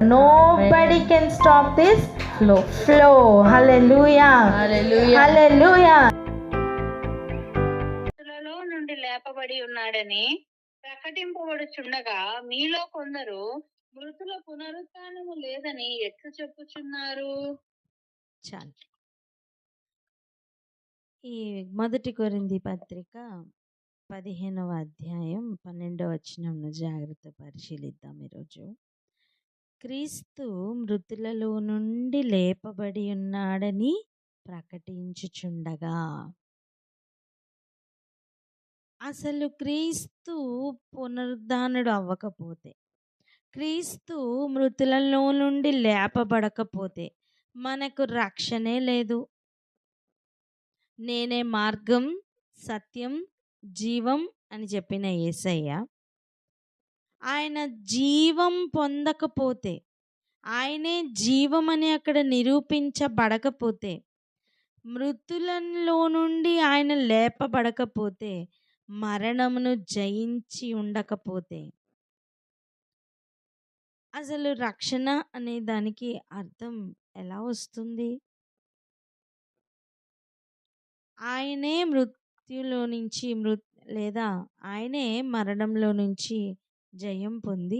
Nobody can stop this flow. Hallelujah. Hallelujah. మృతులలో నుండి లేపబడి ఉన్నాడని ప్రకటింపబడుచుండగా మీలో కొందరు మృతుల పునరుత్థానము లేదని ఎట్లు చెప్పుచున్నారు? చాలు. ఈ మొదటి కొరింథీ పత్రిక 15వ అధ్యాయం 12వ వచనంను జాగ్రత్త పరిశీలిద్దాం ఈరోజు. క్రీస్తు మృతులలో నుండి లేపబడి ఉన్నాడని ప్రకటించుచుండగా. అసలు క్రీస్తు పునరుద్ధానుడు అవ్వకపోతే, క్రీస్తు మృతులలో నుండి లేపబడకపోతే మనకు రక్షణే లేదు. నేనే మార్గం, సత్యం, జీవం అని చెప్పిన యేసయ్య ఆయన జీవం పొందకపోతే, ఆయనే జీవం అని అక్కడ నిరూపించబడకపోతే, మృతులలో నుండి ఆయన లేపబడకపోతే, మరణమును జయించి ఉండకపోతే అసలు రక్షణ అనే దానికి అర్థం ఎలా వస్తుంది? ఆయనే మృత్యులో నుంచి లేదా ఆయనే మరణంలో నుంచి జయం పొంది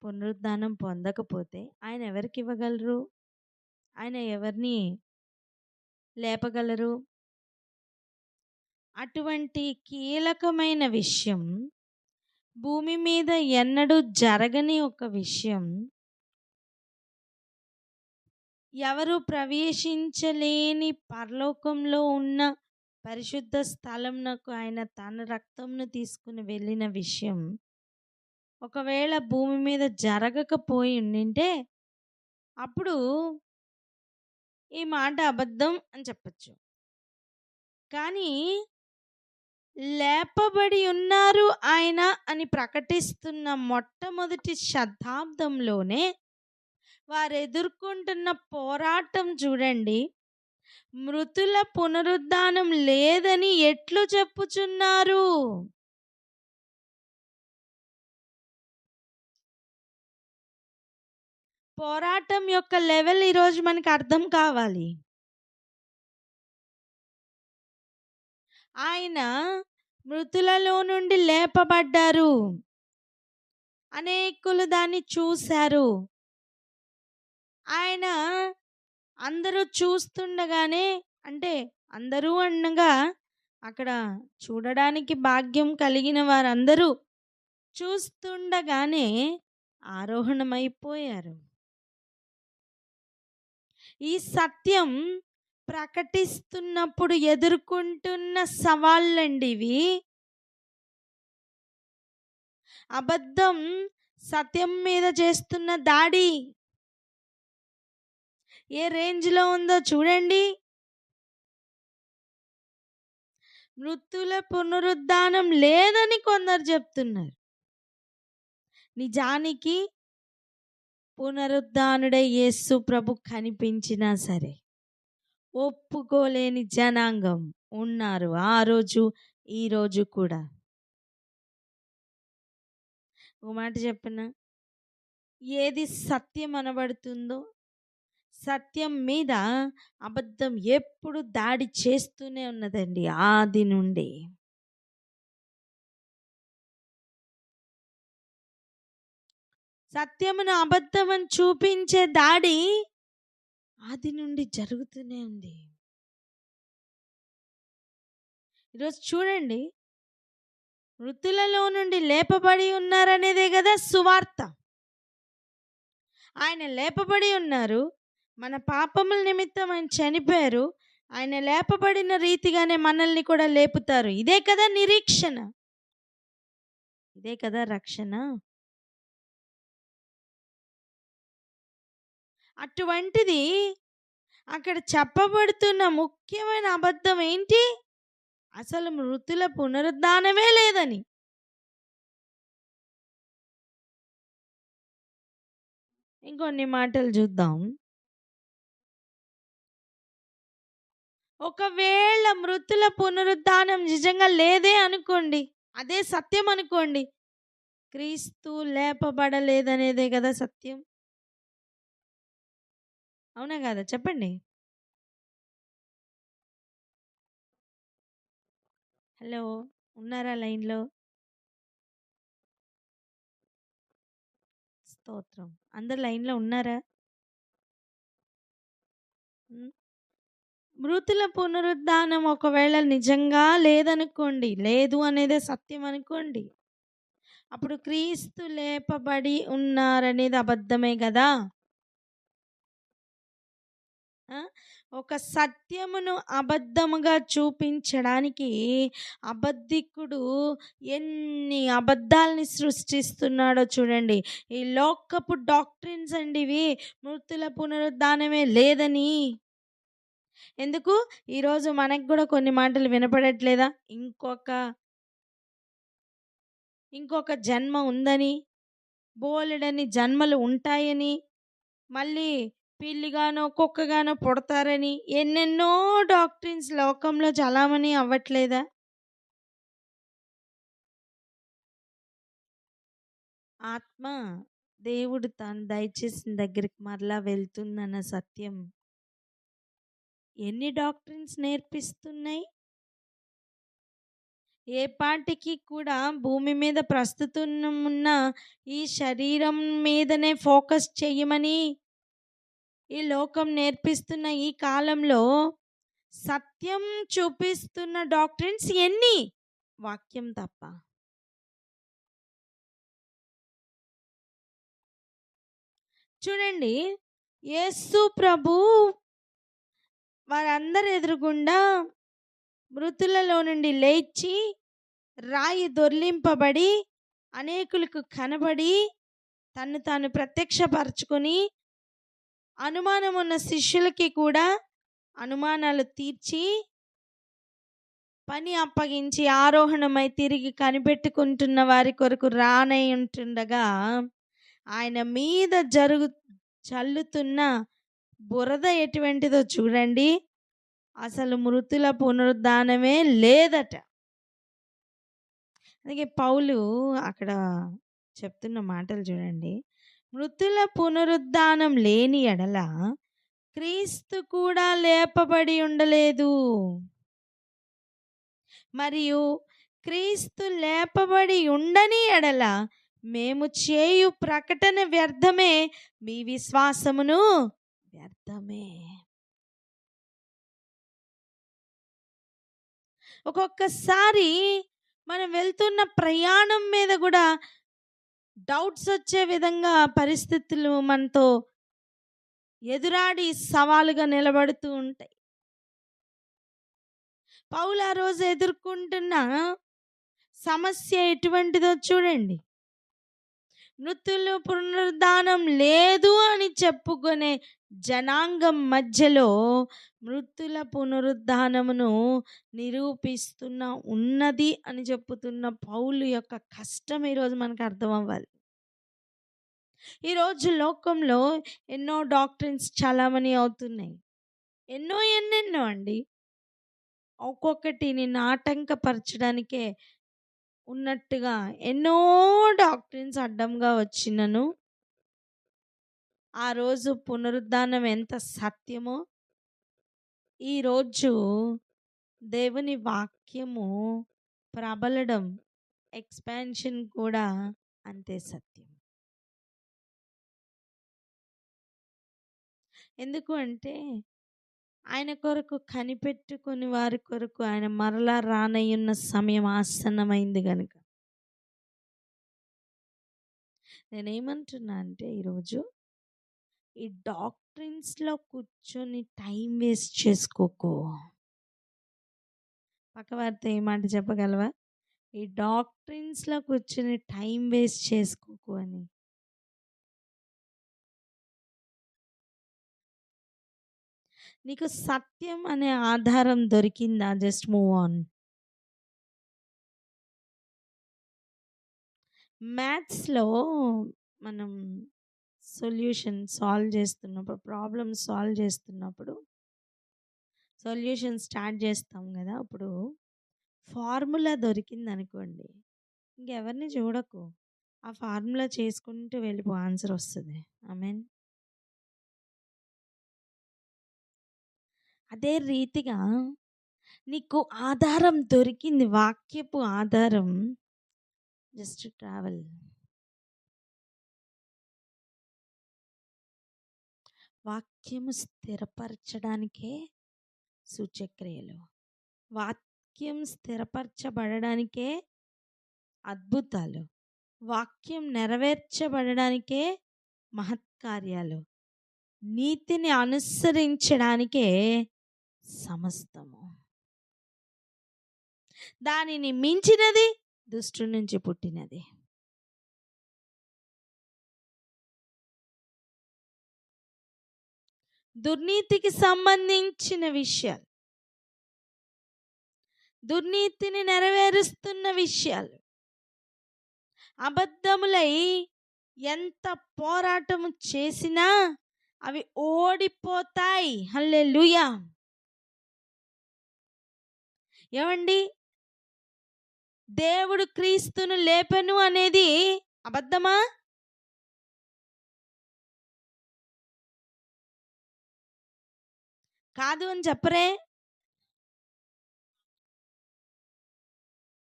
పునరుద్ధానం పొందకపోతే ఆయన ఎవరికి ఇవ్వగలరు? ఆయన ఎవరిని లేపగలరు? అటువంటి కీలకమైన విషయం, భూమి మీద ఎన్నడూ జరగని ఒక విషయం, ఎవరు ప్రవేశించలేని పరలోకంలో ఉన్న పరిశుద్ధ స్థలంనకు ఆయన తన రక్తంను తీసుకుని వెళ్ళిన విషయం ఒకవేళ భూమి మీద జరగకపోయి ఉండింటే అప్పుడు ఈ మాట అబద్ధం అని చెప్పచ్చు. కానీ లేపబడి ఉన్నారు ఆయన అని ప్రకటిస్తున్న మొట్టమొదటి శతాబ్దంలోనే వారు ఎదుర్కొంటున్న పోరాటం చూడండి. మృతుల పునరుద్ధానం లేదని ఎట్లు చెప్పుచున్నారు? పోరాటం యొక్క లెవెల్ ఈరోజు మనకు అర్థం కావాలి. ఆయన మృతులలో నుండి లేపబడ్డారు, అనేకులు దాన్ని చూశారు. ఆయన అందరూ చూస్తుండగానే, అంటే అందరూ అనగా అక్కడ చూడడానికి భాగ్యం కలిగిన వారందరూ చూస్తుండగానే ఆరోహణమైపోయారు. ఈ సత్యం ప్రకటిస్తున్నప్పుడు ఎదుర్కొంటున్న సవాళ్ళండి ఇవి. అబద్ధం సత్యం మీద చేస్తున్న దాడి ఏ రేంజ్లో ఉందో చూడండి. మృతుల పునరుద్ధానం లేదని కొందరు చెప్తున్నారు. నిజానికి పునరుద్ధానుడే యేసు ప్రభు కనిపించినా సరే ఒప్పుకోలేని జనాంగం ఉన్నారు ఆ రోజు, ఈ రోజు కూడా. ఒక మాట చెప్పిన, ఏది సత్యం అనబడుతుందో సత్యం మీద అబద్ధం ఎప్పుడు దాడి చేస్తూనే ఉన్నదండి ఆది నుండి. సత్యమును అబద్ధమని చూపించే దాడి ఆది నుండి జరుగుతూనే ఉంది. ఈరోజు చూడండి, మృతులలో నుండి లేపబడి ఉన్నారనేదే కదా సువార్త. ఆయన లేపబడి ఉన్నారు, మన పాపముల నిమిత్తం ఆయన చనిపోయారు, ఆయన లేపబడిన రీతిగానే మనల్ని కూడా లేపుతారు. ఇదే కదా నిరీక్షణ, ఇదే కదా రక్షణ. అటువంటిది అక్కడ చెప్పబడుతున్న ముఖ్యమైన అబద్ధం ఏంటి? అసలు మృతుల పునరుద్ధానమే లేదని. ఇంకొన్ని మాటలు చూద్దాం. ఒకవేళ మృతుల పునరుద్ధానం నిజంగా లేదే అనుకోండి, అదే సత్యం అనుకోండి, క్రీస్తు లేపబడలేదనేదే కదా సత్యం. అవునా కాదా చెప్పండి. హలో, ఉన్నారా లైన్‌లో? స్తోత్రం. అందరు లైన్‌లో ఉన్నారా? హ్మ్. మృతుల పునరుద్ధానం ఒకవేళ నిజంగా లేదనుకోండి, లేదు అనేదే సత్యం అనుకోండి. అప్పుడు క్రీస్తు లేపబడి ఉన్నారనేది అబద్ధమే గదా! ఆ! ఒక సత్యమును అబద్ధముగా చూపించడానికి అబద్ధికుడు ఎన్ని అబద్ధాల్ని సృష్టిస్తున్నాడో చూడండి. ఈ లోకపు డాక్ట్రిన్స్ అండి ఇవి. మృతుల పునరుద్ధానమే లేదని. ఎందుకు? ఈరోజు మనకు గూడా కొన్ని మాటలు వినపడట్లేదా? ఇంకొక జన్మ ఉందని, బోలెడన్ని జన్మలు ఉంటాయని, మళ్ళీ పిల్లిగానో, కుక్కగానో పుడతారని ఎన్నెన్నో డాక్ట్రిన్స్ లోకంలో చలామణి అవ్వట్లేదా? ఆత్మ దేవుడు తాను దయచేసిన దగ్గరికి మరలా వెళ్తుందన్న సత్యం ఎన్ని డాక్ట్రిన్స్ నేర్పిస్తున్నాయి? ఏ పాటికి కూడా భూమి మీద ప్రస్తుతం ఉన్న ఈ శరీరం మీదనే ఫోకస్ చెయ్యమని ఈ లోకం నేర్పిస్తున్న ఈ కాలంలో సత్యం చూపిస్తున్న డాక్ట్రిన్స్ ఎన్ని? వాక్యం తప్ప. చూడండి, యేసు ప్రభు వారందరి ఎదురుగుండా మృతులలో నుండి లేచి రాయి దొర్లింపబడి అనేకులకు కనబడి తన్ను తాను ప్రత్యక్షపరచుకొని అనుమానం ఉన్న శిష్యులకి కూడా అనుమానాలు తీర్చి పని అప్పగించి ఆరోహణమై తిరిగి కనిపెట్టుకుంటున్న వారి కొరకు రానై ఉంటుండగా ఆయన మీద చల్లుతున్న బురద ఎటువంటిదో చూడండి. అసలు మృతుల పునరుద్ధానమే లేదట. అందుకే పౌలు అక్కడ చెప్తున్న మాటలు చూడండి. మృతుల పునరుద్ధానం లేని ఎడల క్రీస్తు కూడా లేపబడి ఉండలేదు, మరియు క్రీస్తు లేపబడి ఉండని ఎడల మేము చేయు ప్రకటన వ్యర్థమే, మీ విశ్వాసమును వ్యర్థమే. ఒక్కొక్కసారి మనం వెళ్తున్న ప్రయాణం మీద కూడా డౌట్స్ వచ్చే విధంగా పరిస్థితులు మనతో ఎదురాడి సవాలుగా నిలబడుతూ ఉంటాయి. పౌలు ఆ రోజు ఎదుర్కొంటున్న సమస్య ఎటువంటిదో చూడండి. మృతులు పునరుద్ధానం లేదు అని చెప్పుకునే జనాంగం మధ్యలో మృతుల పునరుద్ధానమును నిరూపిస్తున్న ఉన్నది అని చెప్పుతున్న పౌలు యొక్క కష్టం ఈరోజు మనకు అర్థం అవ్వాలి. ఈరోజు లోకంలో ఎన్నో డాక్ట్రిన్స్ చాలామణి అవుతున్నాయి. ఎన్నెన్నో అండి. ఒక్కొక్కటి నిన్ను ఆటంకపరచడానికే ఉన్నట్టుగా ఎన్నో డాక్ట్రిన్స్ అడ్డంగా వచ్చినను ఆ రోజు పునరుద్ధానం ఎంత సత్యమో ఈరోజు దేవుని వాక్యము ప్రబలడం, ఎక్స్పాన్షన్ కూడా అంతే సత్యం. ఎందుకు అంటే ఆయన కొరకు కనిపెట్టుకుని వారి కొరకు ఆయన మరలా రానయ్యున్న సమయం ఆసన్నమైంది గనుక. నేనేమంటున్నా అంటే ఈరోజు ఈ డాక్ట్రిన్స్లో కూర్చొని టైం వేస్ట్ చేసుకోకు. పక్కవారితో ఏ మాట చెప్పగలవా? ఈ డాక్ట్రిన్స్లో కూర్చొని టైం వేస్ట్ చేసుకోకు అని. నీకు సత్యం అనే ఆధారం దొరికిందా? Just move on. మ్యాథ్స్లో మనం ప్రాబ్లమ్ సాల్వ్ చేస్తున్నప్పుడు సొల్యూషన్ స్టార్ట్ చేస్తాం కదా. అప్పుడు ఫార్ములా దొరికింది అనుకోండి, ఇంకెవరిని చూడకు, ఆ ఫార్ములా చేసుకుంటూ వెళ్ళిపో, ఆన్సర్ వస్తుంది. ఆమేన్. అదే రీతిగా నీకు ఆధారం దొరికింది, వాక్యపు ఆధారం. Just travel. వాక్యము స్థిరపరచడానికే సూచక్రియలు, వాక్యం స్థిరపరచబడడానికే అద్భుతాలు, వాక్యం నెరవేర్చబడడానికే మహత్కార్యాలు, నీతిని అనుసరించడానికే సమస్తము. దానిని మించినది దుష్టు నుంచి పుట్టినది. దుర్నీతికి సంబంధించిన విషయాలు, దుర్నీతిని నెరవేరుస్తున్న విషయాలు, అబద్ధములై ఎంత పోరాటము చేసినా అవి ఓడిపోతాయి. హల్లెలూయా. ఏమండి, దేవుడు క్రీస్తును లేపెను అనేది అబద్ధమా? కాదు అని చెప్పరే.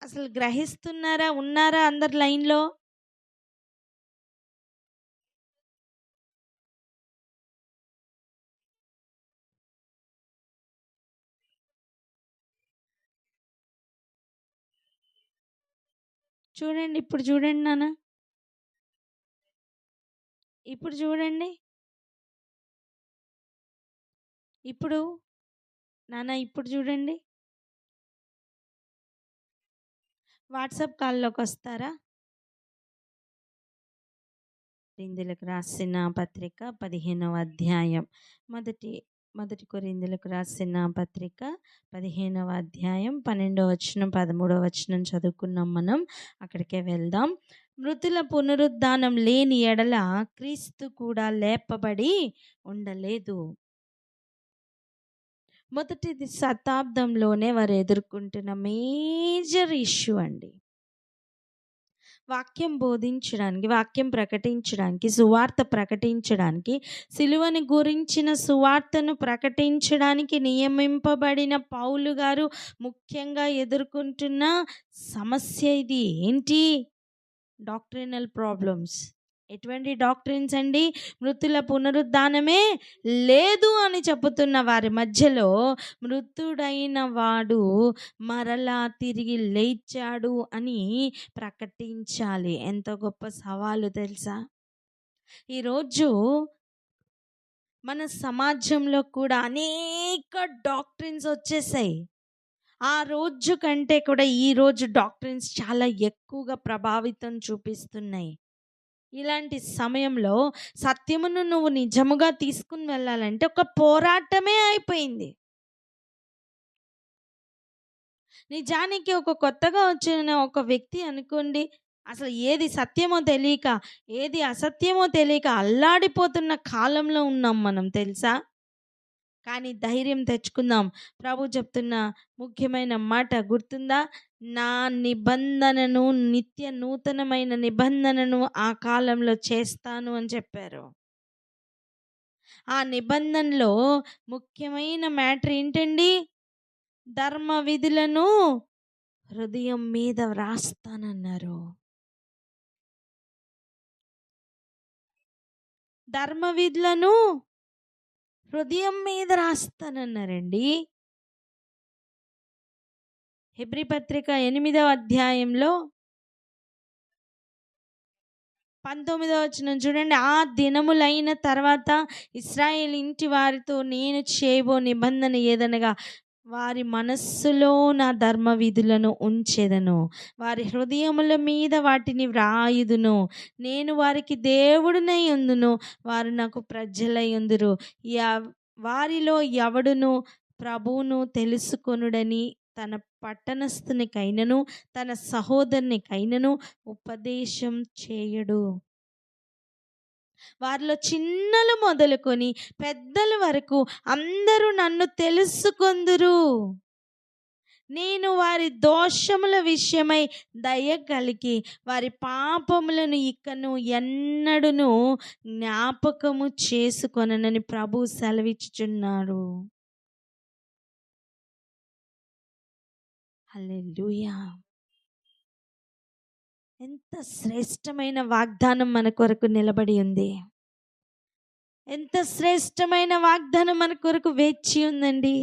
అసలు గ్రహిస్తున్నారా? ఉన్నారా అందరు లైన్లో? చూడండి, ఇప్పుడు చూడండి నాన్న, ఇప్పుడు చూడండి, ఇప్పుడు నాన్న, ఇప్పుడు చూడండి. వాట్సాప్ కాల్లోకి వస్తారా? కొరింథీయులకు రాసిన పత్రిక 15వ అధ్యాయం, మొదటి కొరింథీయులకు రాసిన పత్రిక 15వ అధ్యాయం 12వ వచనం 13వ వచనం చదువుకున్నాం మనం. అక్కడికే వెళ్దాం. మృతుల పునరుద్ధానం లేని ఎడల క్రీస్తు కూడా లేపబడి ఉండలేదు. మొదటి శతాబ్దంలోనే వారు ఎదుర్కొంటున్న మేజర్ ఇష్యూ అండి. వాక్యం బోధించడానికి, వాక్యం ప్రకటించడానికి, సువార్త ప్రకటించడానికి, సిలువని గురించిన సువార్తను ప్రకటించడానికి నియమింపబడిన పౌలు గారు ముఖ్యంగా ఎదుర్కొంటున్న సమస్య ఇది. ఏంటి? Doctrinal problems. ఎటువంటి డాక్ట్రిన్స్ అండి? మృతుల పునరుద్ధానమే లేదు అని చెబుతున్న వారి మధ్యలో మృతుడైన వాడు మరలా తిరిగి లేచాడు అని ప్రకటించాలి. ఎంత గొప్ప సవాలు తెలుసా? ఈరోజు మన సమాజంలో కూడా అనేక డాక్ట్రిన్స్ వచ్చేసాయి. ఆ రోజు కంటే కూడా ఈరోజు డాక్ట్రిన్స్ చాలా ఎక్కువగా ప్రభావితం చూపిస్తున్నాయి. ఇలాంటి సమయంలో సత్యమును నువ్వు నిజముగా తీసుకుని వెళ్ళాలంటే ఒక పోరాటమే అయిపోయింది. నిజానికి ఒక కొత్తగా వచ్చిన ఒక వ్యక్తి అనుకోండి, అసలు ఏది సత్యమో తెలియక, ఏది అసత్యమో తెలియక అల్లాడిపోతున్న కాలంలో ఉన్నాం మనం, తెలుసా? కానీ ధైర్యం తెచ్చుకుందాం. ప్రభు చెప్తున్న ముఖ్యమైన మాట గుర్తుందా? నా నిబంధనను, నిత్య నూతనమైన నిబంధనను ఆ కాలంలో చేస్తాను అని చెప్పారు. ఆ నిబంధనలో ముఖ్యమైన మ్యాటర్ ఏంటండి? ధర్మ విధులను హృదయం మీద వ్రాస్తానన్నారు. ధర్మ విధులను హృదయం మీద రాస్తానన్నారండి. హెబ్రీ పత్రిక 8వ అధ్యాయంలో 19వ వచనం చూడండి. ఆ దినములైన తర్వాత ఇశ్రాయేలు ఇంటి వారితో నేను చేయబో నిబంధన ఏదనగా, వారి మనస్సులో నా ధర్మ విధులను ఉంచెదను, వారి హృదయముల మీద వాటిని వ్రాయుదును, నేను వారికి దేవుడినై ఉందును, వారు నాకు ప్రజలై ఉందురు. వారిలో ఎవడును ప్రభువును తెలుసుకొనుడని తన పట్టణస్థునికైనను తన సహోదరునికైనను ఉపదేశం చేయడు. వారిలో చిన్నలు మొదలుకొని పెద్దల వరకు అందరూ నన్ను తెలుసుకొందురు. నేను వారి దోషముల విషయమై దయ కలిగి వారి పాపములను ఇకను ఎన్నడును జ్ఞాపకము చేసుకొననని ప్రభు సెలవిచ్చుచున్నాడు. హల్లెలూయా. ఎంత శ్రేష్టమైన వాగ్దానం మన కొరకు నిలబడి ఉంది. ఎంత శ్రేష్టమైన వాగ్దానం మన కొరకు వేచి ఉందండి.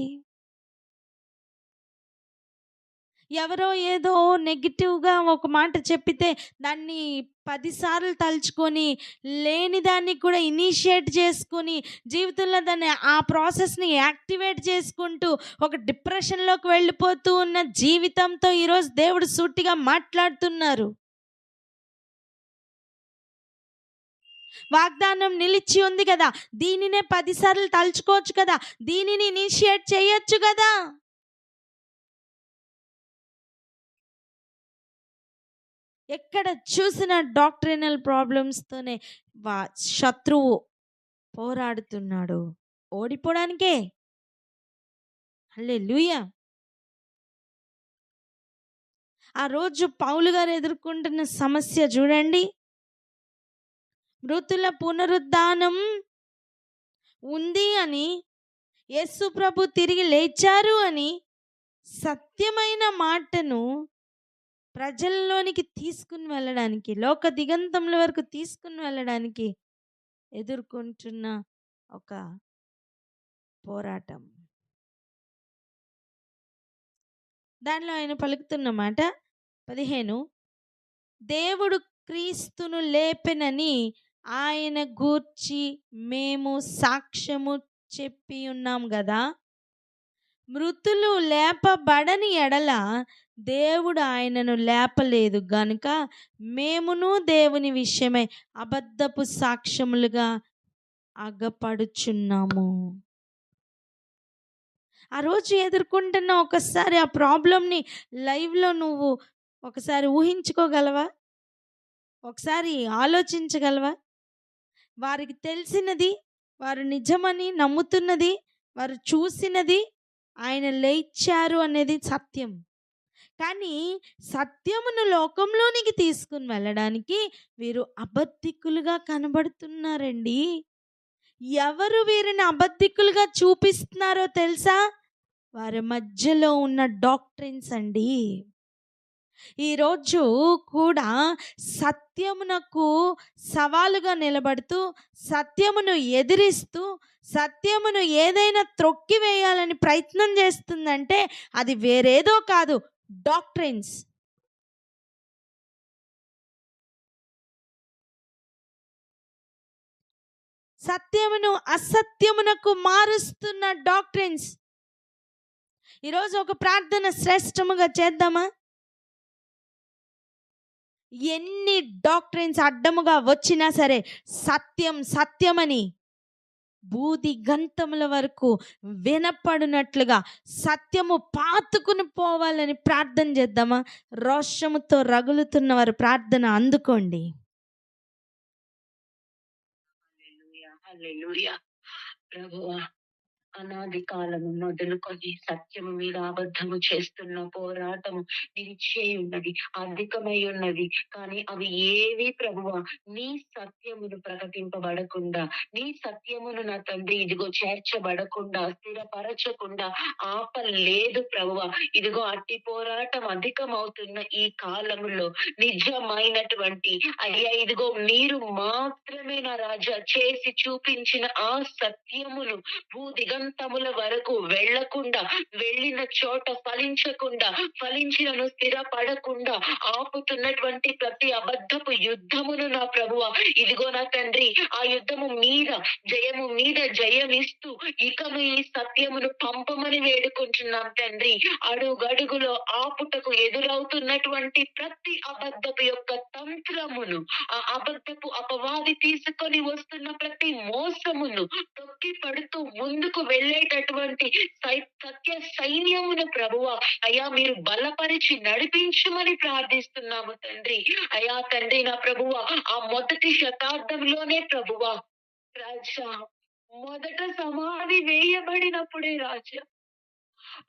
ఎవరో ఏదో నెగిటివ్గా ఒక మాట చెప్పితే దాన్ని 10 సార్లు తలుచుకొని లేని దాన్ని కూడా ఇనిషియేట్ చేసుకొని జీవితంలో దాన్ని ఆ ప్రాసెస్ని యాక్టివేట్ చేసుకుంటూ ఒక డిప్రెషన్లోకి వెళ్ళిపోతూ ఉన్న జీవితంతో ఈరోజు దేవుడు సూటిగా మాట్లాడుతున్నారు. వాగ్దానం నిలిచి ఉంది కదా, దీనినే 10 సార్లు తలుచుకోవచ్చు కదా, దీనిని ఇనిషియేట్ చేయొచ్చు కదా. ఎక్కడ చూసిన డాక్ట్రినల్ ప్రాబ్లమ్స్తోనే శత్రువు పోరాడుతున్నాడు, ఓడిపోవడానికే. హల్లెలూయా. ఆ రోజు పౌలు గారు ఎదుర్కొంటున్న సమస్య చూడండి. మృతుల పునరుద్ధానం ఉంది అని, యేసు ప్రభు తిరిగి లేచారు అని సత్యమైన మాటను ప్రజల్లోనికి తీసుకుని వెళ్ళడానికి, లోక దిగంతముల వరకు తీసుకుని వెళ్ళడానికి ఎదుర్కొంటున్న ఒక పోరాటం. దానిలో ఆయన పలుకుతున్న మాట 15, దేవుడు క్రీస్తును లేపెనని ఆయన గూర్చి మేము సాక్ష్యము చెప్పి ఉన్నాం కదా. మృతులు లేపబడని ఎడల దేవుడు ఆయనను లేపలేదు గనుక మేమును దేవుని విషయమై అబద్ధపు సాక్ష్యములుగా అగపడుచున్నాము. ఆ రోజు ఎదుర్కొంటున్న ఒకసారి ఆ ప్రాబ్లంని లైవ్లో నువ్వు ఒకసారి ఊహించుకోగలవా? ఒకసారి ఆలోచించగలవా? వారికి తెలిసినది, వారు నిజమని నమ్ముతున్నది, వారు చూసినది ఆయన లేచారు అనేది సత్యం. కానీ సత్యమును లోకంలోనికి తీసుకుని వెళ్ళడానికి వీరు అబద్ధికులుగా కనబడుతున్నారండి. ఎవరు వీరిని అబద్ధికులుగా చూపిస్తున్నారో తెలుసా? వారి మధ్యలో ఉన్న డాక్ట్రిన్స్ అండి. ఈరోజు కూడా సత్యమునకు సవాలుగా నిలబడుతూ, సత్యమును ఎదిరిస్తూ, సత్యమును ఏదైనా త్రొక్కివేయాలని ప్రయత్నం చేస్తుందంటే అది వేరేదో కాదు, డాక్ట్రిన్స్. సత్యమును అసత్యమునకు మారుస్తున్న డాక్ట్రిన్స్. ఈరోజు ఒక ప్రార్థన శ్రేష్టముగా చేద్దామా? ఎన్ని డాక్ట్రిన్స్ అడ్డముగా వచ్చినా సరే సత్యం సత్యమని బూది గంతముల వరకు వినపడినట్లుగా సత్యము పాతుకుని పోవాలని ప్రార్థన చేద్దామా? రోషముతో రగులుతున్న వారు ప్రార్థన అందుకోండి. హల్లెలూయా. ప్రభువా, అనాది కాలము మొదలుకొని సత్యము మీద అబద్ధము చేస్తున్న పోరాటము నిలిచేయి ఉన్నది, అధికమై ఉన్నది. కానీ అవి ఏవి ప్రభువా నీ సత్యమును ప్రకటింపబడకుండా, నీ సత్యమును నా తండ్రి ఇదిగో చేర్చబడకుండా, స్థిరపరచకుండా ఆపలేదు ప్రభువా. ఇదిగో అట్టి పోరాటం అధికమవుతున్న ఈ కాలంలో నిజమైనటువంటి అయ్యా ఇదిగో మీరు మాత్రమే నా రాజా చేసి చూపించిన ఆ సత్యమును భూదిగంతముల వరకు వెళ్లకుండా, వెళ్ళిన చోట ఫలించకుండా, ఫలించినను స్థిరపడకుండా ఆపుతున్నటువంటి ప్రతి అబద్ధపు యుద్ధమును నా ప్రభువా ఇదిగో నా తండ్రి ఆ యుద్ధము మీద జయమిస్తూ ఇకను ఈ సత్యమును పంపమని వేడుకుంటున్నాం తండ్రి. అడుగడుగులో ఆపుటకు ఎదురవుతున్నటువంటి ప్రతి అబద్ధపు యొక్క తంత్రమును, ఆ అబద్ధపు అపవాది తీసుకొని వస్తున్న ప్రతి మోసమును తొక్కి పడుతూ ముందుకు వెళ్ళేటటువంటి సత్య సైన్యమును ప్రభువా అయ్యా మీరు బలపరిచి నడిపించమని ప్రార్థిస్తున్నాము తండ్రి. అయ్యా తండ్రి నా ప్రభువా ఆ మొదటి శతాబ్దంలోనే ప్రభువా రాజా మొదట సమాధి వేయబడినప్పుడే రాజా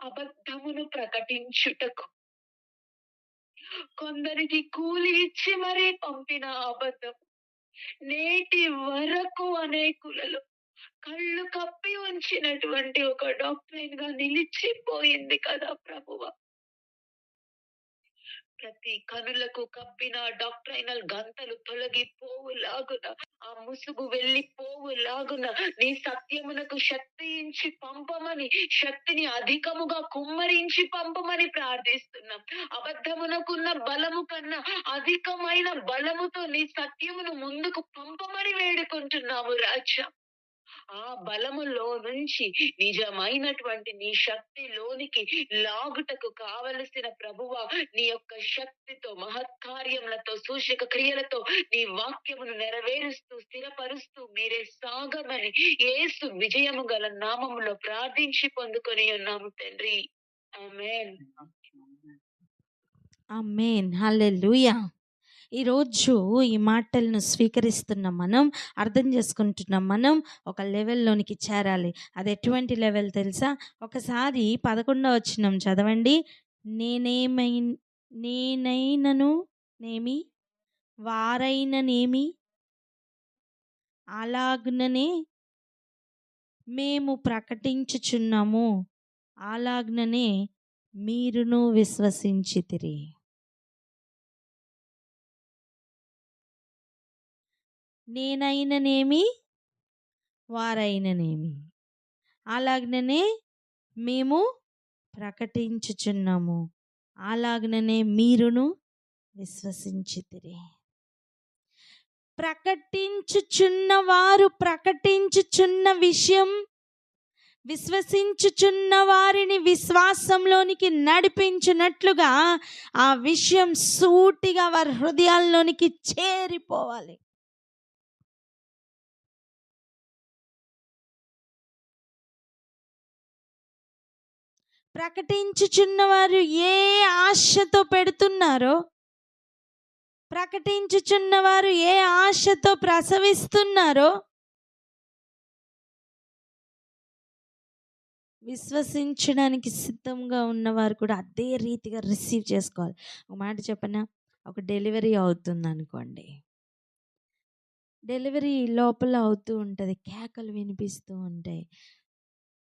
అబద్ధమును ప్రకటించుటకు కొందరికి కూలి ఇచ్చి మరీ పంపిన అబద్ధం నేటి వరకు అనేకులలో కళ్ళు కప్పి ఉంచినటువంటి ఒక డాక్టరైన్ గా నిలిచిపోయింది కదా ప్రభువా. ప్రతి కనులకు కప్పిన డాక్టరైనల్ గంతలు తొలగిపోవులాగున, ఆ ముసుగు వెళ్ళిపోవులాగున నీ సత్యమునకు శక్తి ఇచ్చి పంపమని, శక్తిని అధికముగా కుమ్మరించి పంపమని ప్రార్థిస్తున్నాం. అబద్ధమునకున్న బలము కన్నా అధికమైన బలముతో నీ సత్యమును ముందుకు పంపమని వేడుకుంటున్నాము రాజా. ఆ బలములో నుంచి నిజమైనటువంటి నీ శక్తిలోనికి లాగుటకు కావలసిన ప్రభువా, నీ యొక్క శక్తితో, మహత్కార్యములతో, సూచక క్రియలతో నీ వాక్యమును నెరవేరుస్తూ స్థిరపరుస్తూ మీరే సాగమని యేసు విజయము గల నామములో ప్రార్థించి పొందుకొని ఉన్నాము తండ్రి. ఆమేన్. ఆమేన్. హల్లెలూయా. ఈరోజు ఈ మాటలను స్వీకరిస్తున్న మనం, అర్థం చేసుకుంటున్న మనం ఒక లెవెల్లోనికి చేరాలి. అది ఎటువంటి లెవెల్ తెలుసా? ఒకసారి 11వ వచనం చదవండి. నేనైనను నేమి, వారైననేమి, అలాగుననే మేము ప్రకటించుచున్నాము, అలాగుననే మీరును విశ్వసించితిరి. నేనైననేమి, వారైననేమి, అలాగనే మేము ప్రకటించుచున్నాము, అలాగనే మీరును విశ్వసించితిరి. ప్రకటించుచున్నవారు ప్రకటించుచున్న విషయం విశ్వసించుచున్న వారిని విశ్వాసంలోనికి నడిపించినట్లుగా ఆ విషయం సూటిగా వారి హృదయాల్లోనికి చేరిపోవాలి. ప్రకటించుచున్నవారు ఏ ఆశతో పెడుతున్నారో, ప్రకటించుచున్నవారు ఏ ఆశతో ప్రసవిస్తున్నారో, విశ్వసించడానికి సిద్ధంగా ఉన్నవారు కూడా అదే రీతిగా రిసీవ్ చేసుకోవాలి. ఒక మాట చెప్పనా, ఒక డెలివరీ అవుతుంది అనుకోండి, డెలివరీ లోపల అవుతూ ఉంటుంది, కేకలు వినిపిస్తూ ఉంటాయి.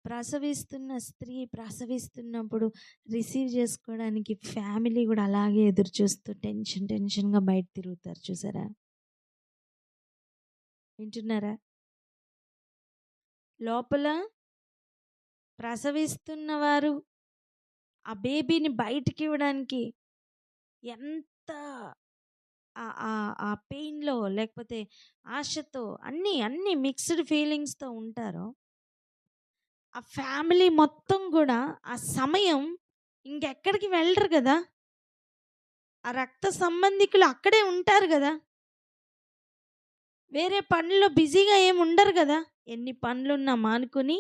ప్రసవిస్తున్న స్త్రీ ప్రసవిస్తున్నప్పుడు రిసీవ్ చేసుకోవడానికి ఫ్యామిలీ కూడా అలాగే ఎదురు చూస్తూ టెన్షన్గా బయట తిరుగుతారు. చూసారా? వింటున్నారా? లోపల ప్రసవిస్తున్న వారు ఆ బేబీని బయటికి ఇవ్వడానికి ఎంత ఆ పెయిన్లో, లేకపోతే ఆశతో, అన్ని మిక్స్డ్ ఫీలింగ్స్తో ఉంటారో, ఆ ఫ్యామిలీ మొత్తం కూడా ఆ సమయం ఇంకెక్కడికి వెళ్ళరు కదా, ఆ రక్త సంబంధికులు అక్కడే ఉంటారు కదా, వేరే పనుల్లో బిజీగా ఏమి ఉండరు కదా. ఎన్ని పనులున్నా మానుకొని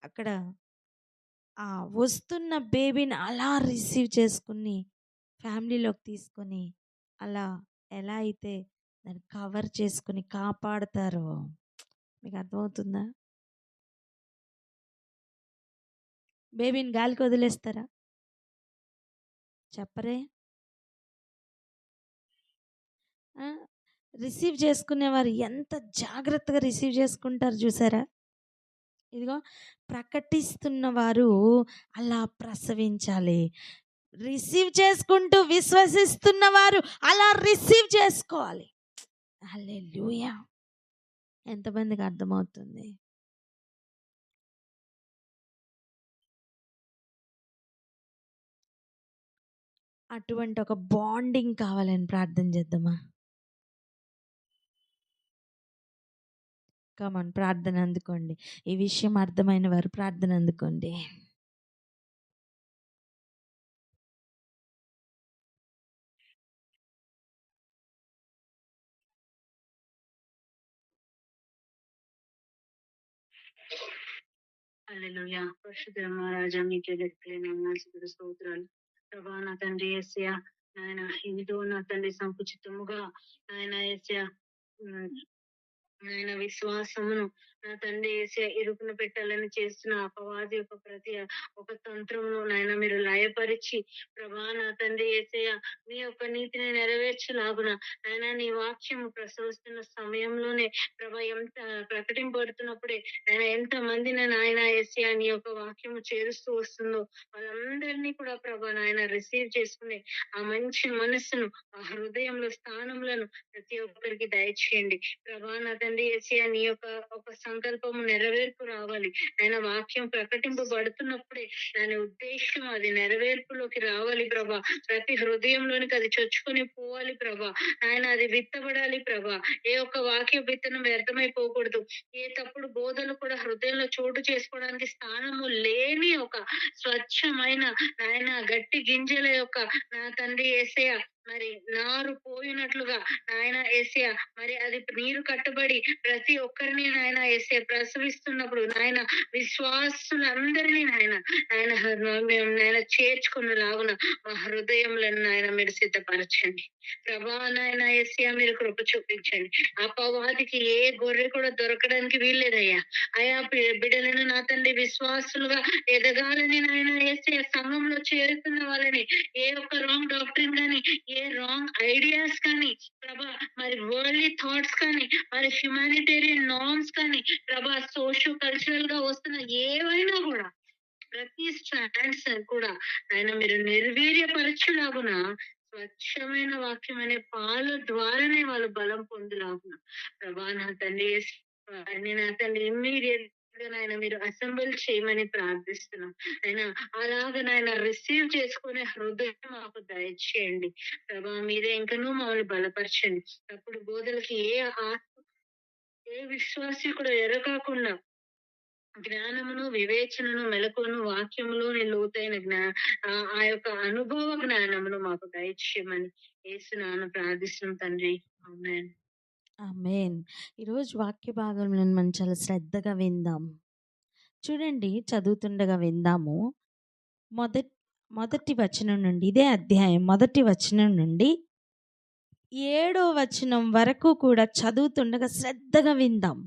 అక్కడ ఆ వస్తున్న బేబీని అలా రిసీవ్ చేసుకుని ఫ్యామిలీలోకి తీసుకొని అలా ఎలా అయితే దాన్ని కవర్ చేసుకుని కాపాడుతారో, మీకు అర్థమవుతుందా? బేబీని గాలికి వదిలేస్తారా? చెప్పరే. రిసీవ్ చేసుకునేవారు ఎంత జాగ్రత్తగా రిసీవ్ చేసుకుంటారు చూసారా? ఇదిగో ప్రకటిస్తున్న వారు అలా ప్రసవించాలి. రిసీవ్ చేసుకుంటూ విశ్వసిస్తున్న వారు అలా రిసీవ్ చేసుకోవాలి. హల్లెలూయా. ఎంతమందికి అర్థమవుతుంది? అటువంటి ఒక బాండింగ్ కావాలని ప్రార్థన చేద్దామా? కమాన్, ప్రార్థన అందుకోండి. ఈ విషయం అర్థమైన వారు ప్రార్థన అందుకోండి. హల్లెలూయా. పరిశుద్ధ మహారాజా, మీకే లెక్కలేని స్తోత్రాలు ప్రభా. నా తండ్రి యేసయ్యా, నాయన ఇదిగో నా తండ్రి సంకుచితముగా నాయన యేసయ్యా, నాయన విశ్వాసమును నా తండ్రి యేసయ్య ఇరుకున పెట్టాలని చేస్తున్న అపవాది యొక్క ప్రతి ఒక తంత్రమును నాయన మీరు లయపరిచి ప్రభా నా తండ్రి యేసయ్య నీ యొక్క నీతిని నెరవేర్చలాగున నాయన నీ వాక్యము ప్రసవిస్తున్న సమయంలోనే ప్రభా ఎంత ప్రకటింపబడుతున్నప్పుడే ఆయన ఎంత మందిని నాయన యేసయ్య నీ యొక్క వాక్యము చేరుస్తూ వస్తుందో వాళ్ళందరినీ కూడా ప్రభా నాయన రిసీవ్ చేసుకునే ఆ మంచి మనస్సును ఆ హృదయంలో స్థానములను ప్రతి ఒక్కరికి దయచేయండి ప్రభా నా తండ్రి యేసయ్య నీ యొక్క ఒక సంకల్పము నెరవేర్పు రావాలి ఆయన వాక్యం ప్రకటింపబడుతున్నప్పుడే దాని ఉద్దేశం అది నెరవేర్పులోకి రావాలి ప్రభా ప్రతి హృదయంలోనికి అది చొచ్చుకొని పోవాలి ప్రభా ఆయన అది విత్తబడాలి ప్రభా ఏ ఒక్క వాక్య విత్తనం వ్యర్థమైపోకూడదు ఏ తప్పుడు బోధలు కూడా హృదయంలో చోటు చేసుకోవడానికి స్థానము లేని ఒక స్వచ్ఛమైన నాయన గట్టి గింజల యొక్క నా తండ్రి యేసయ్య మరి నారు పోయినట్లుగా నాయన యేసయ్య మరి అది నీరు కట్టబడి ప్రతి ఒక్కరిని నాయన యేసయ్య ప్రసవిస్తున్నప్పుడు నాయన విశ్వాసులందరినీ నాయన చేర్చుకున్న లాగున మా హృదయంలను నాయన మీరు సిద్ధపరచండి ప్రభా నాయన యేసయ్య మీరు కృప చూపించండి అపవాదికి ఏ గొర్రె కూడా దొరకడానికి వీల్లేదయ్యా అయా బిడ్డలను నా తండ్రి విశ్వాసులుగా ఎదగాలని నాయన యేసయ్య సంఘంలో చేరుతున్న వాళ్ళని ఏ ఒక్క రాంగ్ డాక్టరీన్ కానీ ఏ రాంగ్ ఐడియాస్ కానీ ప్రభా మరి వరల్డ్లీ థాట్స్ కానీ మరి హ్యుమానిటేరియన్ నార్మ్స్ కానీ ప్రభా సోషల్ కల్చరల్ గా వస్తున్న ఏవైనా కూడా ప్రతి స్టాండ్స్ కూడా ఆయన మీరు నిర్వీర్యపరచులాగున స్వచ్ఛమైన వాక్యం అనే పాల ద్వారానే వాళ్ళు బలం పొందులాగున ప్రభా నా తండ్రి వారిని నా తండ్రి ఇమ్మీడియట్ నాయన మీరు అసెంబ్ల్ చేయమని ప్రార్థిస్తున్నాం ఆయన అలాగనైనా రిసీవ్ చేసుకునే హృదయం మాకు దయచేయండి ప్రభా మీరే ఇంకనూ మమ్మల్ని బలపరచండి అప్పుడు బోధలకి ఏ విశ్వాసి కూడా ఎరకాకుండా జ్ఞానమును వివేచనను మెలకును వాక్యములోని లోతైన ఆ యొక్క అనుభవ జ్ఞానమును మాకు దయచేయమని యేసునామమున ప్రార్థిస్తున్నాం తండ్రి ఆమేన్ ఆమేన్. ఈరోజు వాక్య భాగంలో మనం చాలా శ్రద్ధగా విందాం. చూడండి, చదువుతుండగా విందాము. మొదటి వచనం నుండి, ఇదే అధ్యాయం మొదటి వచనం నుండి 7వ వచనం వరకు కూడా చదువుతుండగా శ్రద్ధగా విందాం.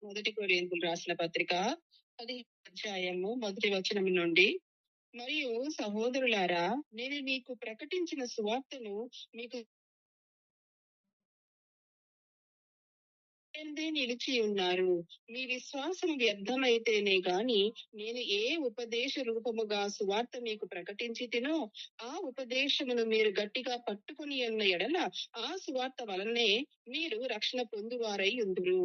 మొదటి కొరింథీయులకు రాసిన పత్రిక 10వ అధ్యాయము మొదటి వచనం నుండి, మరియు సహోదరులారా, నేను మీకు ప్రకటించిన సువార్తను మీకు నిలిచి ఉన్నారు. మీ విశ్వాసం వ్యర్థమైతేనే గాని నేను ఏ ఉపదేశ రూపముగా సువార్త మీకు ప్రకటించితినో ఆ ఉపదేశమును మీరు గట్టిగా పట్టుకుని ఉన్న ఎడల ఆ సువార్త వలనే మీరు రక్షణ పొందువారై ఉందురు.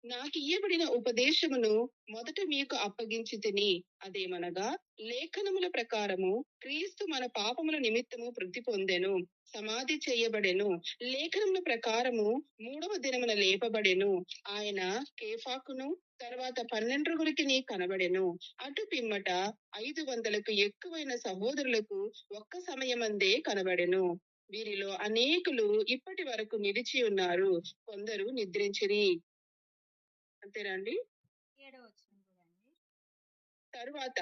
నాకు ఇయ్యబడిన ఉపదేశమును మొదట మీకు అప్పగించి తిని, అదేమనగా లేఖనముల ప్రకారము క్రీస్తు మన పాపముల నిమిత్తము వృద్ధి పొందెను, సమాధి చేయబడెను, లేఖనముల ప్రకారము 3వ దినమున లేపబడెను. ఆయన కేఫాకును తర్వాత 12 కనబడెను. అటు పిమ్మట 500కు ఎక్కువైన సహోదరులకు ఒక్క సమయమందే కనబడెను. వీరిలో అనేకులు ఇప్పటి వరకు నిలిచి ఉన్నారు, కొందరు నిద్రించిరి. అంతేనండి. తరువాత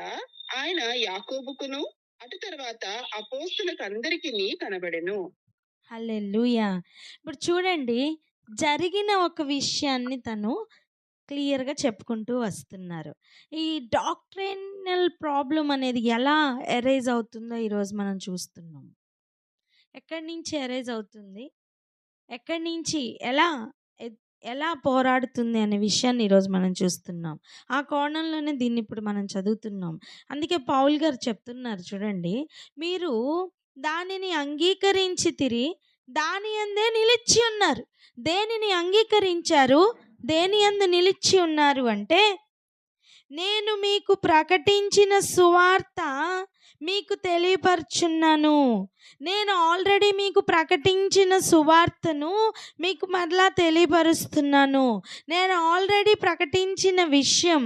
ఆయన యాకోబుకును అటు తర్వాత అపోస్తులకు అందరికీ కనబడెను. హల్లెలూయా. ఇప్పుడు చూడండి, జరిగిన ఒక విషయాన్ని తను క్లియర్గా చెప్పుకుంటూ వస్తున్నారు. ఈ డాక్ట్రినల్ ప్రాబ్లం అనేది ఎలా ఎరైజ్ అవుతుందో ఈరోజు మనం చూస్తున్నాం. ఎక్కడి నుంచి ఎరైజ్ అవుతుంది, ఎక్కడి నుంచి ఎలా పోరాడుతుంది అనే విషయాన్ని ఈరోజు మనం చూస్తున్నాం. ఆ కోణంలోనే దీన్ని ఇప్పుడు మనం చదువుతున్నాం. అందుకే పౌల్ గారు చెప్తున్నారు, చూడండి, మీరు దానిని అంగీకరించితిరి, దాని యందే నిలిచి ఉన్నారు. దేనిని అంగీకరించారు, దేని యందు నిలిచి ఉన్నారు అంటే, నేను మీకు ప్రకటించిన సువార్త మీకు తెలియపరుచున్నాను. నేను ఆల్రెడీ మీకు ప్రకటించిన సువార్తను మీకు మరలా తెలియపరుస్తున్నాను. నేను ఆల్రెడీ ప్రకటించిన విషయం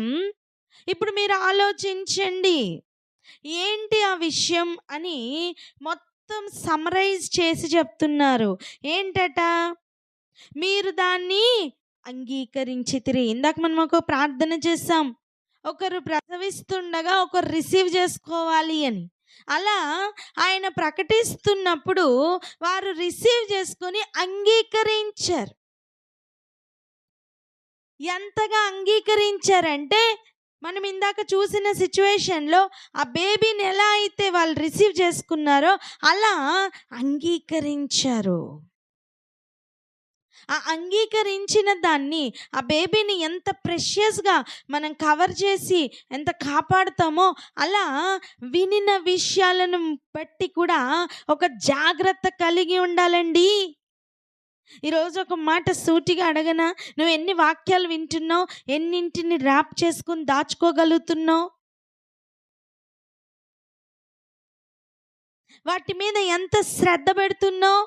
ఇప్పుడు మీరు ఆలోచించండి, ఏంటి ఆ విషయం అని మొత్తం సమరైజ్ చేసి చెప్తున్నారు. ఏంటట, మీరు దాన్ని అంగీకరించితిరి. ఇందాక మనం ఒక ప్రార్థన చేసాం, ఒకరు ప్రసవిస్తుండగా ఒకరు రిసీవ్ చేసుకోవాలి అని. అలా ఆయన ప్రకటిస్తున్నప్పుడు వారు రిసీవ్ చేసుకొని అంగీకరించారు. ఎంతగా అంగీకరించారంటే, మనం ఇందాక చూసిన సిచ్యువేషన్లో ఆ బేబీని ఎలా అయితే వాళ్ళు రిసీవ్ చేసుకున్నారో అలా అంగీకరించారు. ఆ అంగీకరించిన దాన్ని, ఆ బేబీని ఎంత ప్రెషియస్గా మనం కవర్ చేసి ఎంత కాపాడుతామో, అలా వినిన విషయాలను బట్టి కూడా ఒక జాగ్రత్త కలిగి ఉండాలండి. ఈరోజు ఒక మాట సూటిగా అడగనా? నువ్వు ఎన్ని వాక్యాలు వింటున్నావు? ఎన్నింటిని ర్యాప్ చేసుకుని దాచుకోగలుగుతున్నావు? వాటి మీద ఎంత శ్రద్ధ పెడుతున్నావు?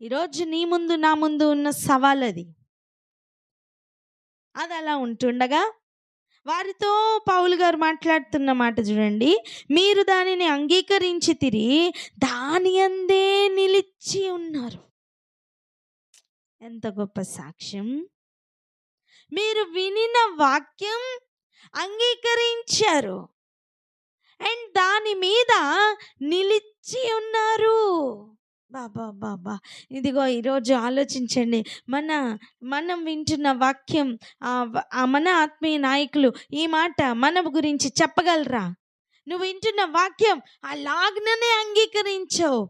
ఈరోజు నీ ముందు నా ముందు ఉన్న సవాల్ అది. అది అలా ఉంటుండగా వారితో పౌలు గారు మాట్లాడుతున్న మాట చూడండి. మీరు దానిని అంగీకరించి తిరిగి దాని అందే నిలిచి ఉన్నారు. ఎంత గొప్ప సాక్ష్యం! మీరు వినిన వాక్యం అంగీకరించారు అండ్ దాని మీద నిలిచి ఉన్నారు. బాబా బాబా, ఇదిగో ఈరోజు ఆలోచించండి. మనం వింటున్న వాక్యం, మన ఆత్మీయ నాయకులు ఈ మాట మన గురించి చెప్పగలరా? నువ్వు వింటున్న వాక్యం అలాగ్ననే అంగీకరించావు,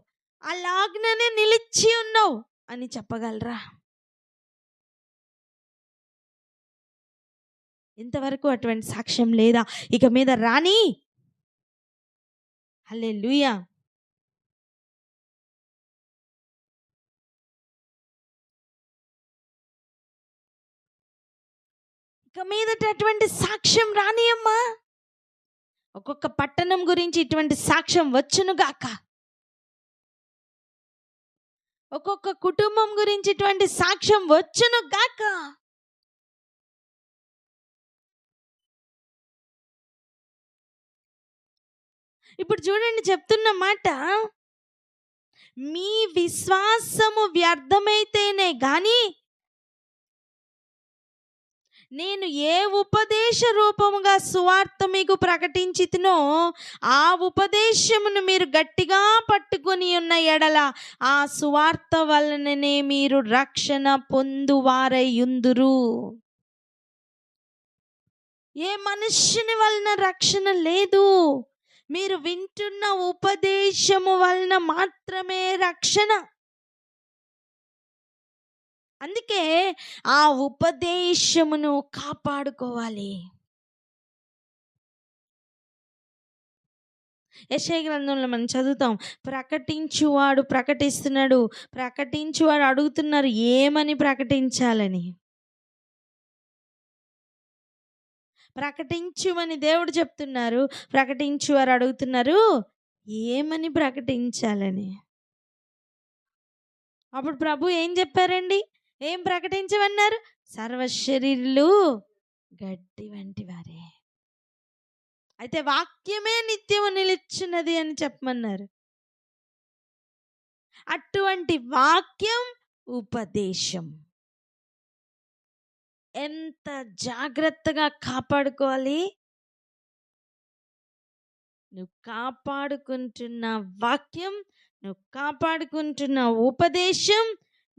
అలాగ్ననే నిలిచి ఉన్నావు అని చెప్పగలరా? ఇంతవరకు అటువంటి సాక్ష్యం లేదా? ఇక మీద రాని. హల్లెలూయా. ఇక మీదట అటువంటి సాక్ష్యం రానియమ్మా. ఒక్కొక్క పట్టణం గురించి ఇటువంటి సాక్ష్యం వచ్చునుగాక. ఒక్కొక్క కుటుంబం గురించి ఇటువంటి సాక్ష్యం వచ్చునుగాక. ఇప్పుడు చూడండి, చెప్తున్న మాట, మీ విశ్వాసము వ్యర్థమైతేనే గాని నేను ఏ ఉపదేశ రూపముగా సువార్త మీకు ప్రకటించితినో ఆ ఉపదేశమును మీరు గట్టిగా పట్టుకొని ఉన్న ఎడల ఆ సువార్త వలననే మీరు రక్షణ పొందువారయుందురు. ఏ మనుష్యుని వలన రక్షణ లేదు. మీరు వింటున్న ఉపదేశము వలన మాత్రమే రక్షణ. అందుకే ఆ ఉపదేశమును కాపాడుకోవాలి. యెషయా గ్రంథంలో మనం చదువుతాం, ప్రకటించువాడు ప్రకటిస్తున్నాడు, ప్రకటించువాడు అడుగుతున్నారు ఏమని ప్రకటించాలని. ప్రకటించుమని దేవుడు చెప్తున్నారు, ప్రకటించువారు అడుగుతున్నారు ఏమని ప్రకటించాలని. అప్పుడు ప్రభు ఏం చెప్పారండి? ఏం ప్రకటించమన్నారు? సర్వశరీరులు గడ్డి వంటి వారే. అయితే వాక్యమే నిత్యము నిలిచున్నది అని చెప్పమన్నారు. అటువంటి వాక్యం ఉపదేశం ఎంత జాగ్రత్తగా కాపాడుకోవాలి. నువ్వు కాపాడుకుంటున్న వాక్యం, నువ్వు కాపాడుకుంటున్న ఉపదేశం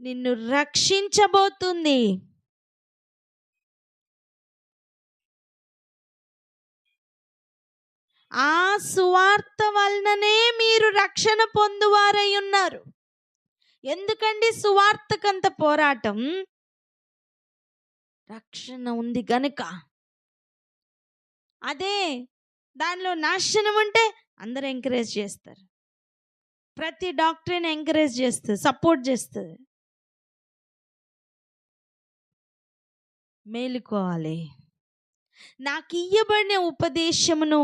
నిన్ను రక్షించబోతుంది. ఆ సువార్త వలననే మీరు రక్షణ పొందువారై ఉన్నారు. ఎందుకండి సువార్తకంత పోరాటం? రక్షణ ఉంది గనుక. అదే దానిలో నాశనం ఉంటే అందరూ ఎంకరేజ్ చేస్తారు. ప్రతి డాక్టర్ని ఎంకరేజ్ చేస్తుంది, సపోర్ట్ చేస్తుంది. మేలుకోవాలి. నాకు ఇయ్యబడిన ఉపదేశమును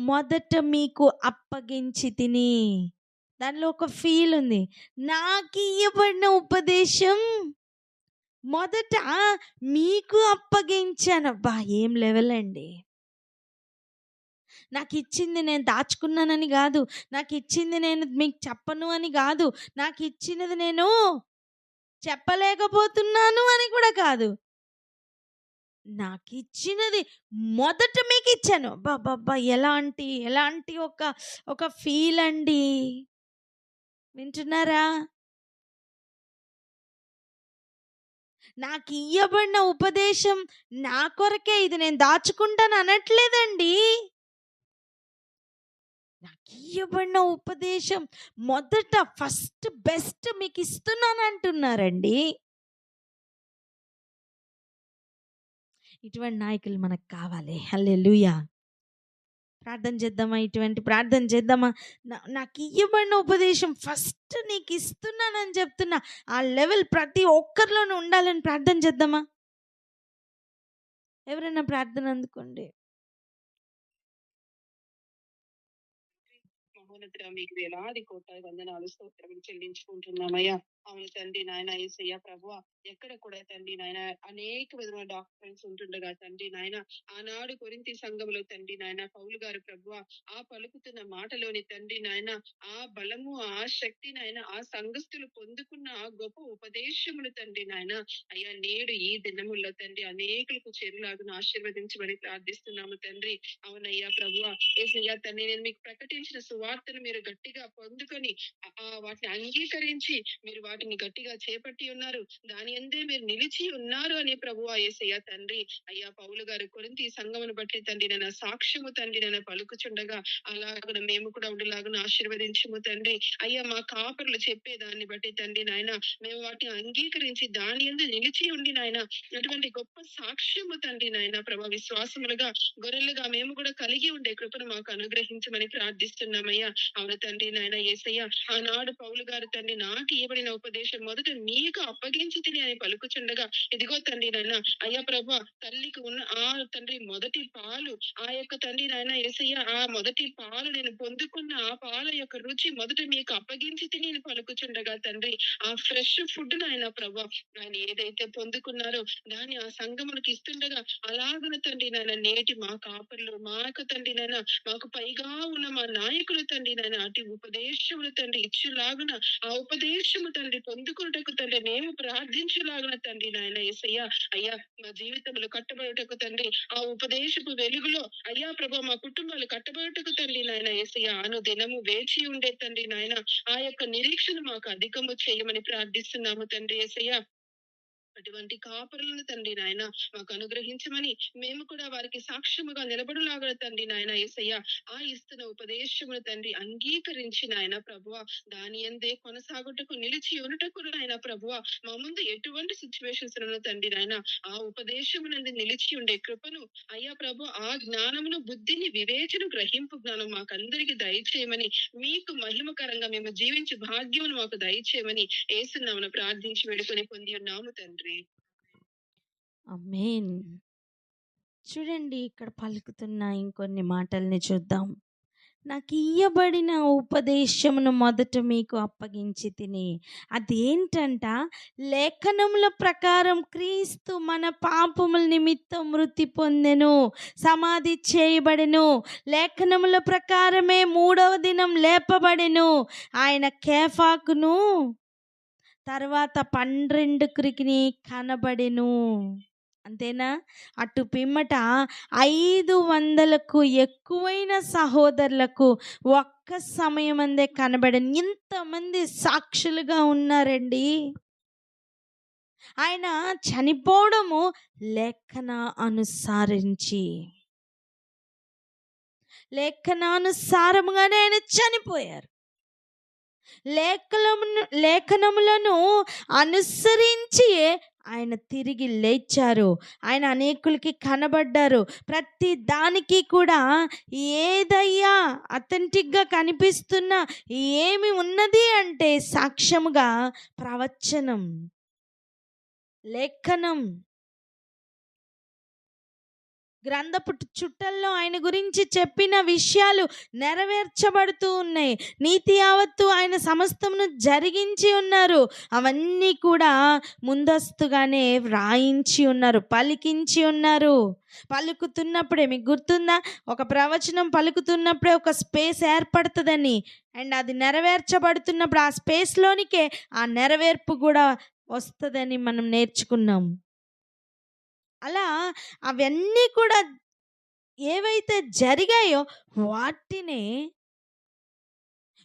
మొదట మీకు అప్పగించి తిని. దానిలో ఒక ఫీల్ ఉంది. నాకు ఇయ్యబడిన ఉపదేశం మొదట మీకు అప్పగించాను. అబ్బా, ఏం లెవెల్ అండి! నాకు ఇచ్చింది నేను దాచుకున్నానని కాదు, నాకు ఇచ్చింది నేను మీకు చెప్పను అని కాదు, నాకు ఇచ్చినది నేను చెప్పలేకపోతున్నాను అని కూడా కాదు. నాకు ఇచ్చినది మొదట మీకు ఇచ్చాను. అబ్బబ్బబ్బా! ఎలాంటి ఒక ఫీల్ అండి. వింటున్నారా? నాకు ఇయ్యబడిన ఉపదేశం నా కొరకే, ఇది నేను దాచుకుంటాను అనట్లేదండి. నాకు ఇయ్యబడిన ఉపదేశం మొదట ఫస్ట్ బెస్ట్ మీకు ఇస్తున్నాను అంటున్నారండి. ఇటువంటి నాయకులు మనకు కావాలి. హల్లెలూయా. ప్రార్థన చేద్దామా? ఇటువంటి ప్రార్థన చేద్దామా? నాకు ఇయ్యబడిన ఉపదేశం ఫస్ట్ నీకు ఇస్తున్నానని చెప్తున్నా. ఆ లెవెల్ ప్రతి ఒక్కరిలోనూ ఉండాలని ప్రార్థన చేద్దామా? ఎవరైనా ప్రార్థన అందుకోండి. మహోన్నతుడా, మీకు వేలాది కోట్ల వందనాలు స్తోత్రములు చెల్లించుకుంటున్నామయ్యా. అవును తండ్రి నాయన యేసయ్య ప్రభువా, ఎక్కడ కూడా తండ్రి నాయన అనేక విధమైన డాక్టర్స్ ఉంటుండగా తండ్రి నాయన ఆనాడు కొరింథీ సంఘములో తండ్రి నాయన పౌలు గారు ప్రభువా ఆ పలుకుతున్న మాటలోని తండ్రి నాయన ఆ బలము ఆ శక్తి నాయన ఆ సంఘస్థులు పొందుకున్న ఆ గొప్ప ఉపదేశములు తండ్రి నాయన అయ్యా నేడు ఈ దినముల్లో తండ్రి అనేకులకు చెరులాగును ఆశీర్వదించమని ప్రార్థిస్తున్నాము తండ్రి. అవునయ్యా ప్రభువా యేసయ్య తండ్రి, నేను మీకు ప్రకటించిన సువార్తను మీరు గట్టిగా పొందుకొని వాటిని అంగీకరించి మీరు వాటిని గట్టిగా చేపట్టి ఉన్నారు, దాని అందే మీరు నిలిచి ఉన్నారు అని ప్రభువా యేసయ్య తండ్రి. అయ్యా పౌలు గారు కొరింథీ సంఘమును బట్టి తండ్రి నేను సాక్ష్యము తండ్రి నేను పలుకుచుండగా అలాగ మేము కూడా ఉండేలాగా ఆశీర్వదించము తండ్రి. అయ్యా మా కాపరులు చెప్పే దాన్ని బట్టి తండ్రి నాయన మేము వాటిని అంగీకరించి దాని అందు నిలిచి ఉండి నాయన అటువంటి గొప్ప సాక్ష్యము తండ్రి నాయన ప్రభా విశ్వాసములుగా గొర్రెలుగా మేము కూడా కలిగి ఉండే కృపను మాకు అనుగ్రహించమని ప్రార్థిస్తున్నామయ్యా. అవును తండ్రి నాయన యేసయ్య ఆనాడు పౌలు గారు తండ్రి నాకు ఇవ్వబడిన ఉపదేశం మొదట నీకు అప్పగించి తిని అని పలుకుచుండగా ఇదిగో తండ్రి నాయన అయ్యా ప్రభా తల్లికి ఉన్న ఆ తండ్రి మొదటి పాలు ఆ యొక్క తండ్రి నాయన యేసయ్య ఆ మొదటి పాలు నేను పొందుకున్న ఆ పాల యొక్క రుచి మొదట మీకు అప్పగించి తిని అని పలుకుచుండగా తండ్రి ఆ ఫ్రెష్ ఫుడ్ నాయన ప్రభా ఆయన ఏదైతే పొందుకున్నారో దాన్ని ఆ సంఘములకు ఇస్తుండగా అలాగన తండ్రి నాయన నేటి మా కాపర్లు మా యొక్క తండ్రి నాయన మాకు పైగా ఉన్న మా నాయకులు తండ్రి నాయన అటు ఉపదేశములు తండ్రి ఇచ్చులాగున ఆ ఉపదేశము తండ్రి పొందుకున్నటకు తండ్రి మేము ప్రార్థించులాగున తండ్రి నాయన యేసయ్య అయ్యా మా జీవితంలో కట్టబడుటకు తండ్రి ఆ ఉపదేశపు వెలుగులో అయ్యా ప్రభా మా కుటుంబాలు కట్టబడుటకు తండ్రి నాయన యేసయ్య అను దినము వేచి ఉండే తండ్రి నాయన ఆ యొక్క నిరీక్షణ మాకు అధికము చేయమని ప్రార్థిస్తున్నాము తండ్రి యేసయ్య. అటువంటి కాపరులను తండ్రి నాయన మాకు అనుగ్రహించమని మేము కూడా వారికి సాక్ష్యముగా నిలబడులాగా తండ్రి నాయన యేసయ్య ఆ ఇస్తున్న ఉపదేశమును తండ్రి అంగీకరించి నాయన ప్రభువ దాని అందే కొనసాగుటకు నిలిచి ఉన్నటకు నాయన ప్రభువ మా ముందు ఎటువంటి సిచ్యువేషన్స్ తండ్రి నాయన ఆ ఉపదేశమునందు నిలిచి ఉండే కృపను అయ్యా ప్రభు ఆ జ్ఞానమును బుద్ధిని వివేచను గ్రహింపు జ్ఞానం మాకందరికి దయచేయమని మీకు మహిమకరంగా మేము జీవించే భాగ్యమును మాకు దయచేయమని యేసునామమున ప్రార్థించి వేడుకొని పొంది ఉన్నాము తండ్రి. ఆమేన్. చూడండి ఇక్కడ పలుకుతున్న ఇంకొన్ని మాటల్ని చూద్దాం. నాకు ఇయ్యబడిన ఉపదేశమును మొదట మీకు అప్పగించి తిని, అదేంటంట, లేఖనముల ప్రకారం క్రీస్తు మన పాపముల నిమిత్తం మృతి పొందెను, సమాధి చేయబడెను, లేఖనముల ప్రకారమే 3వ దినం లేపబడెను, ఆయన కేఫాకును తర్వాత 12 కనబడెను. అంతేనా? అటు పిమ్మట 500కు ఎక్కువైన సహోదరులకు ఒక్క సమయమందే కనబడను. ఇంతమంది సాక్షులుగా ఉన్నారండి. ఆయన చనిపోవడము లేఖన లేఖనానుసారముగానే ఆయన చనిపోయారు. లేఖనములను అనుసరించి ఆయన తిరిగి లేచారు. ఆయన అనేకులకి కనబడ్డారు. ప్రతి దానికి కూడా ఏదయ్యా అథెంటిక్గా కనిపిస్తున్నా ఏమి ఉన్నది అంటే సాక్ష్యముగా ప్రవచనం, లేఖనం, గ్రంథపు చుట్టల్లో ఆయన గురించి చెప్పిన విషయాలు నెరవేర్చబడుతూ ఉన్నాయి. నీతి యావత్తు ఆయన సమస్తమును జరిగించి ఉన్నారు. అవన్నీ కూడా ముందస్తుగానే వ్రాయించి ఉన్నారు, పలికించి ఉన్నారు. పలుకుతున్నప్పుడే మీకు గుర్తుందా, ఒక ప్రవచనం పలుకుతున్నప్పుడే ఒక స్పేస్ ఏర్పడుతుందని, అండ్ అది నెరవేర్చబడుతున్నప్పుడు ఆ స్పేస్లోనికే ఆ నెరవేర్పు కూడా వస్తుందని మనం నేర్చుకున్నాం. అలా అవన్నీ కూడా ఏవైతే జరిగాయో వాటినే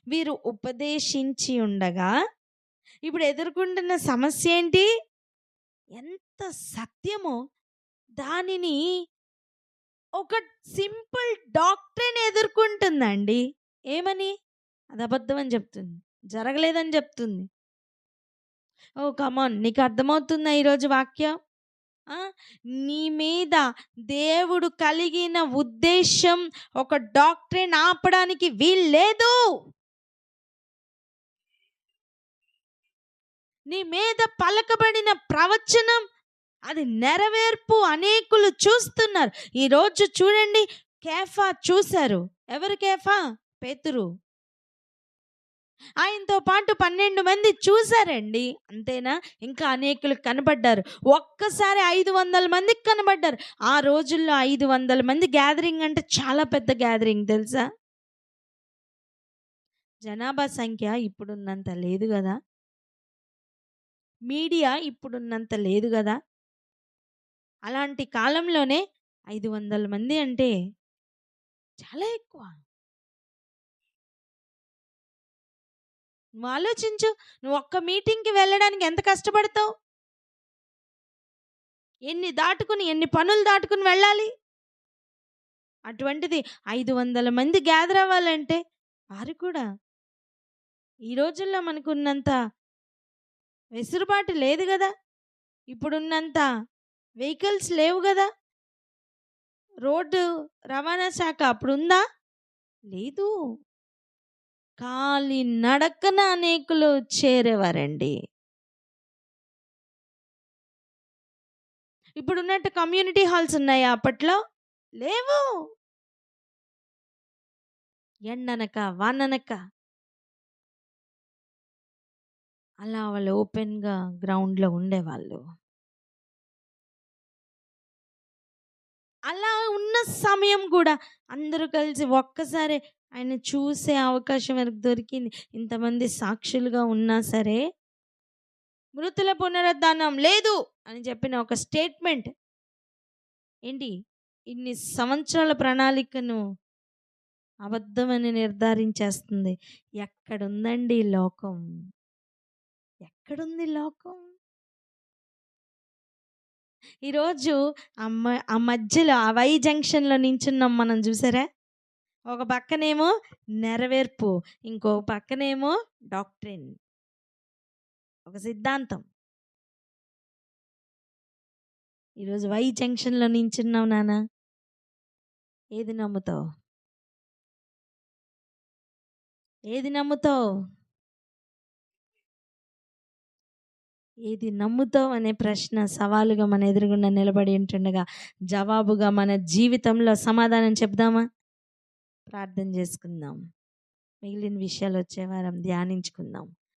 వీరు ఉపదేశించి ఉండగా ఇప్పుడు ఎదుర్కొంటున్న సమస్య ఏంటి? ఎంత సత్యమో దానిని ఒక సింపుల్ డాక్టరీని ఎదుర్కొంటుందండి. ఏమని? అది అబద్ధం అని చెప్తుంది, జరగలేదని చెప్తుంది. ఓ కమాన్, నీకు అర్థమవుతుందా ఈరోజు వాక్యం? నీ మీద దేవుడు కలిగిన ఉద్దేశం ఒక డాక్టరీని ఆపడానికి వీల్లేదు. నీ మీద పలకబడిన ప్రవచనం అది నెరవేర్పు అనేకులు చూస్తున్నారు. ఈరోజు చూడండి, కేఫా చూశారు. ఎవరు కేఫా? పేతురు. ఆయనతో పాటు 12 మంది చూశారండి. అంతేనా? ఇంకా అనేకులు కనబడ్డారు. ఒక్కసారి 500 మందికి కనబడ్డారు. ఆ రోజుల్లో 500 మంది గ్యాదరింగ్ అంటే చాలా పెద్ద గ్యాదరింగ్ తెలుసా? జనాభా సంఖ్య ఇప్పుడున్నంత లేదు కదా, మీడియా ఇప్పుడున్నంత లేదు కదా. అలాంటి కాలంలోనే 500 మంది అంటే చాలా ఎక్కువ. నువ్వు ఆలోచించు, నువ్వు ఒక్క మీటింగ్కి వెళ్ళడానికి ఎంత కష్టపడతావు? ఎన్ని పనులు దాటుకుని వెళ్ళాలి? అటువంటిది 500 మంది గ్యాదర్ అవ్వాలంటే వారు కూడా ఈ రోజుల్లో మనకున్నంత వెసులుబాటు లేదు కదా, ఇప్పుడున్నంత వెహికల్స్ లేవు కదా, రోడ్డు రవాణా శాఖ అప్పుడు ఉందా? లేదు. కాలి నడకన అనేకులు చేరేవారండి. ఇప్పుడున్నట్టు కమ్యూనిటీ హాల్స్ ఉన్నాయా? అప్పట్లో లేవు. ఎండనక వాననక అలా వాళ్ళు ఓపెన్గా గ్రౌండ్లో ఉండేవాళ్ళు. అలా ఉన్న సమయం కూడా అందరూ కలిసి ఒక్కసారి ఆయన చూసే అవకాశం మనకు దొరికింది. ఇంతమంది సాక్షులుగా ఉన్నా సరే మృతుల పునరుద్ధానం లేదు అని చెప్పిన ఒక స్టేట్మెంట్ ఏంటి? ఇన్ని సంవత్సరాల ప్రణాళికను అబద్ధమని నిర్ధారించేస్తుంది. ఎక్కడుందండి లోకం? ఎక్కడుంది లోకం? ఈరోజు ఆ మధ్యలో ఆ వై జంక్షన్లో నించున్నాం మనం, చూసారా? ఒక పక్కనేమో నెరవేర్పు, ఇంకో పక్కనేమో డాక్ట్రిన్, ఒక సిద్ధాంతం. ఈరోజు వై జంక్షన్లో నించున్నావు నాన్న. ఏది నమ్ముతావు? ఏది నమ్ముతావు? ఏది నమ్ముతావు అనే ప్రశ్న సవాలుగా మన ఎదురుగుండా నిలబడి ఉంటుండగా జవాబుగా మన జీవితంలో సమాధానం చెప్దామా? ప్రార్థన చేసుకుందాం. మిగిలిన విషయాలు వచ్చే వారం ధ్యానించుకుందాం.